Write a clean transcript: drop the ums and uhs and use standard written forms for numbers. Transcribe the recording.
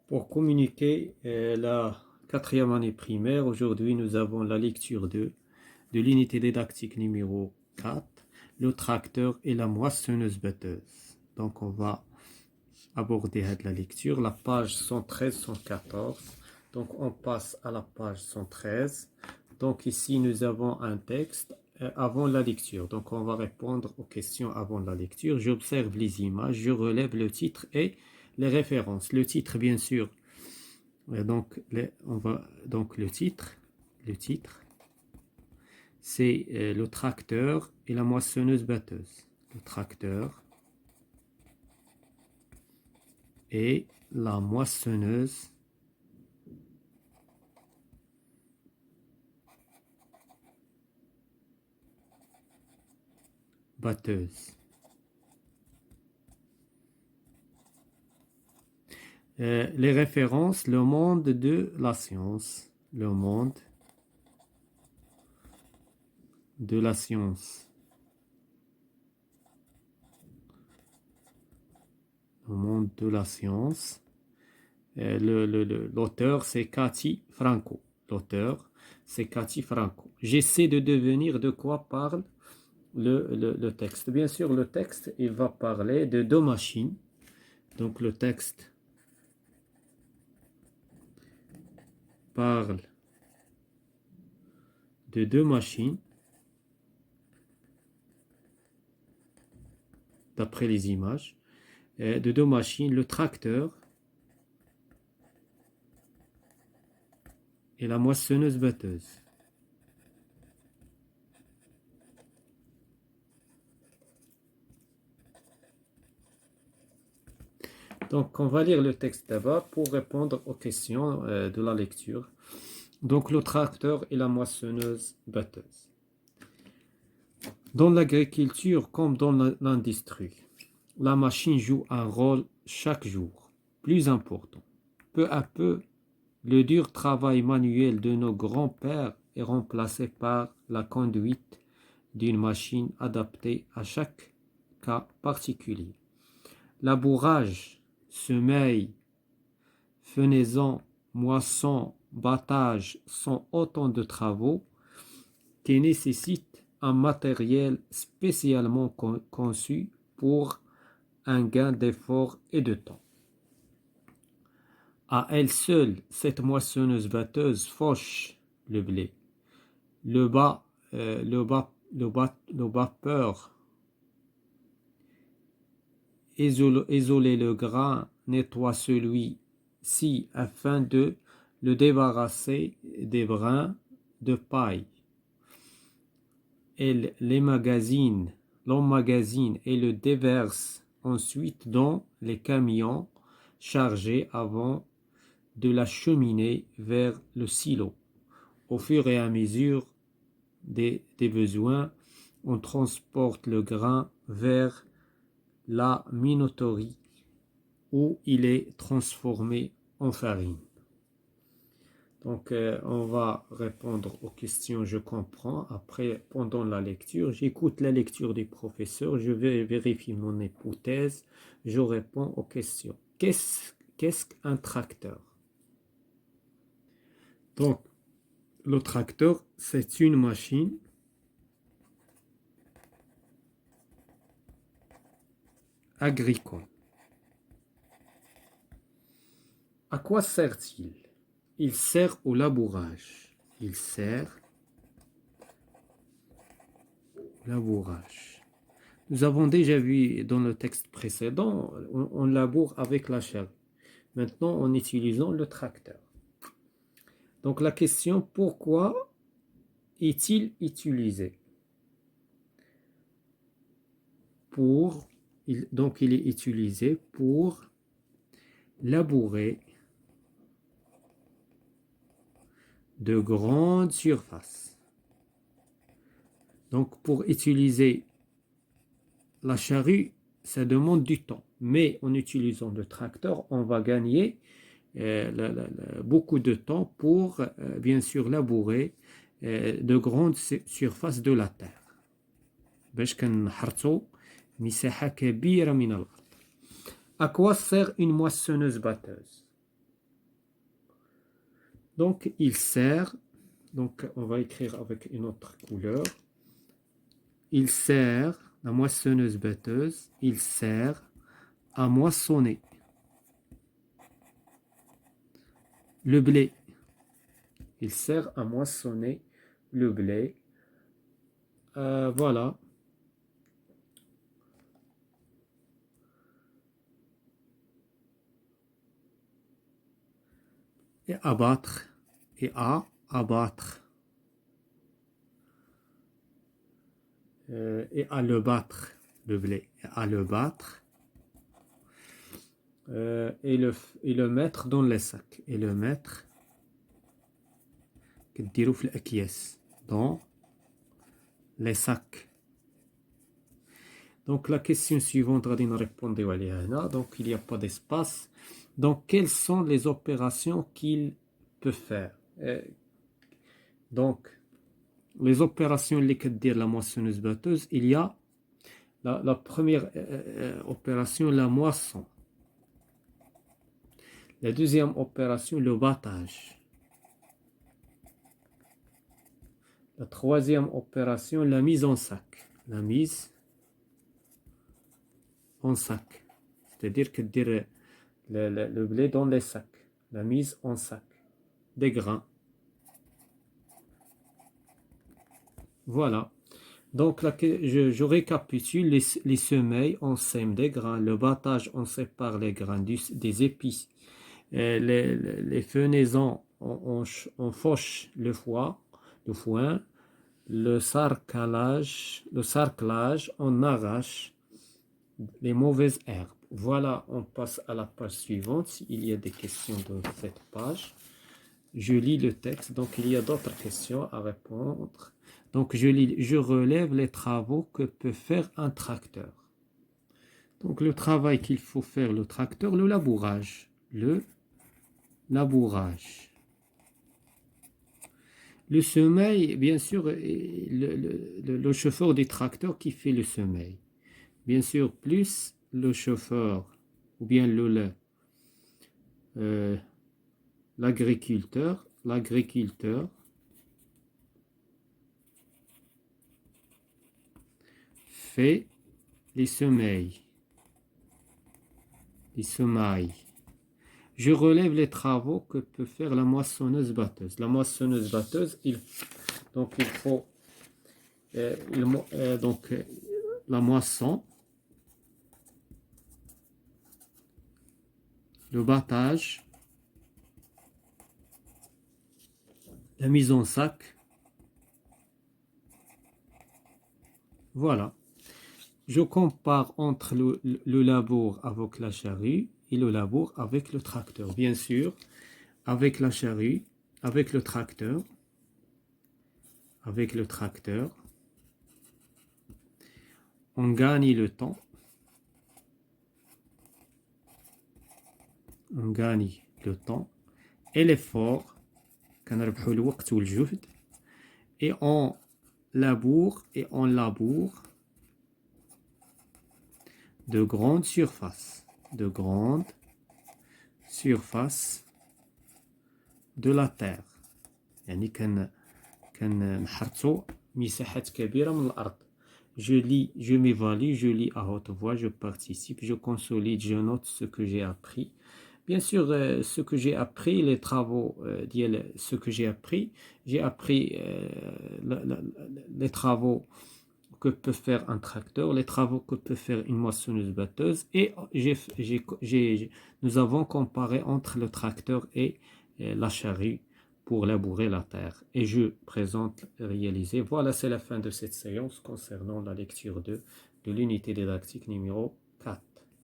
Pour communiquer la quatrième année primaire, aujourd'hui nous avons la lecture de l'unité didactique numéro 4, le tracteur et la moissonneuse-batteuse. Donc on va aborder la lecture, la page 113-114. Donc on passe à la page 113. Donc ici nous avons un texte avant la lecture. Donc on va répondre aux questions avant la lecture. J'observe les images, je relève le titre et les références. Le titre, bien sûr. Donc, le titre, c'est le tracteur et la moissonneuse-batteuse. Le tracteur et la moissonneuse-batteuse. Les références, le monde de la science. Le monde de la science. Le monde de la science. L'auteur, c'est Cathy Franco. L'auteur, c'est Cathy Franco. J'essaie de deviner de quoi parle le texte. Bien sûr, le texte, il va parler de deux machines. Donc, le texte parle de deux machines, d'après les images, de deux machines, le tracteur et la moissonneuse-batteuse. Donc, on va lire le texte d'abord pour répondre aux questions de la lecture. Donc, le tracteur et la moissonneuse-batteuse. Dans l'agriculture comme dans l'industrie, la machine joue un rôle chaque jour plus important. Peu à peu, le dur travail manuel de nos grands-pères est remplacé par la conduite d'une machine adaptée à chaque cas particulier. Labourage, semeil, fenaison, moisson, battage sont autant de travaux qui nécessitent un matériel spécialement conçu pour un gain d'effort et de temps. À elle seule, cette moissonneuse-batteuse fauche le blé. Le vapeur isoler le grain nettoie celui-ci afin de le débarrasser des brins de paille. Elle l'emmagasine et le déverse ensuite dans les camions chargés avant de l'acheminer vers le silo. Au fur et à mesure des besoins, on transporte le grain vers la minoterie où il est transformé en farine. Donc, on va répondre aux questions, je comprends. Après, pendant la lecture, j'écoute la lecture du professeur, je vais vérifier mon hypothèse, je réponds aux questions. Qu'est-ce qu'un tracteur? Donc, le tracteur, c'est une machine agricole. À quoi sert-il? Il sert au labourage. Il sert au labourage. Nous avons déjà vu dans le texte précédent, on laboure avec la charrue. Maintenant, en utilisant le tracteur. Donc la question, pourquoi est-il utilisé? Donc il est utilisé pour labourer de grandes surfaces. Donc pour utiliser la charrue, ça demande du temps. Mais en utilisant le tracteur, on va gagner beaucoup de temps pour, bien sûr, labourer de grandes surfaces de la terre. À quoi sert une moissonneuse-batteuse? Donc, il sert, donc on va écrire avec une autre couleur. Il sert, la moissonneuse-batteuse, il sert à moissonner le blé. Il sert à moissonner le blé. Voilà. Et abattre. Et à abattre. Et à le battre, le blé. Et à le battre. Et le mettre dans les sacs. Et le mettre dans les sacs. Donc la question suivante, on va répondre à Léana. Donc il n'y a pas d'espace. Donc quelles sont les opérations qu'il peut faire? Donc les opérations les que dire la moissonneuse batteuse, il y a la première opération, la moisson. La deuxième opération, le battage. La troisième opération, la mise en sac. La mise en sac. C'est-à-dire que dire le blé dans les sacs. La mise en sac. Des grains. Voilà. Donc, là, je récapitule les semeilles, on sème des grains. Le battage, on sépare les grains des épices. Les fenaisons, on fauche le foin. Le sarclage, on arrache les mauvaises herbes. Voilà, on passe à la page suivante. S'il y a des questions dans cette page, je lis le texte. Donc, il y a d'autres questions à répondre. Donc, je relève les travaux que peut faire un tracteur. Donc, le travail qu'il faut faire, le tracteur, le labourage. Le labourage. Le semelle, bien sûr, le chauffeur du tracteur qui fait le semelle. Bien sûr, plus le chauffeur ou bien l'agriculteur fait les semailles. Je relève les travaux que peut faire la moissonneuse-batteuse. La moissonneuse-batteuse, donc il faut la moisson, le battage, la mise en sac. Voilà. Je compare entre le labour avec la charrue et le labour avec le tracteur. Bien sûr, avec la charrue, avec le tracteur, on gagne le temps. On gagne le temps et l'effort. Et on laboure de grandes surfaces. De la terre. يعني كنحرثوا مساحات كبيرة من الأرض. Je m'évalue, je lis à haute voix, je participe, je consolide, je note ce que j'ai appris. Bien sûr, ce que j'ai appris, les travaux, ce que j'ai appris les travaux que peut faire un tracteur, les travaux que peut faire une moissonneuse-batteuse, et nous avons comparé entre le tracteur et la charrue pour labourer la terre. Et je présente réalisé. Voilà, c'est la fin de cette séance concernant la lecture 2 de l'unité didactique numéro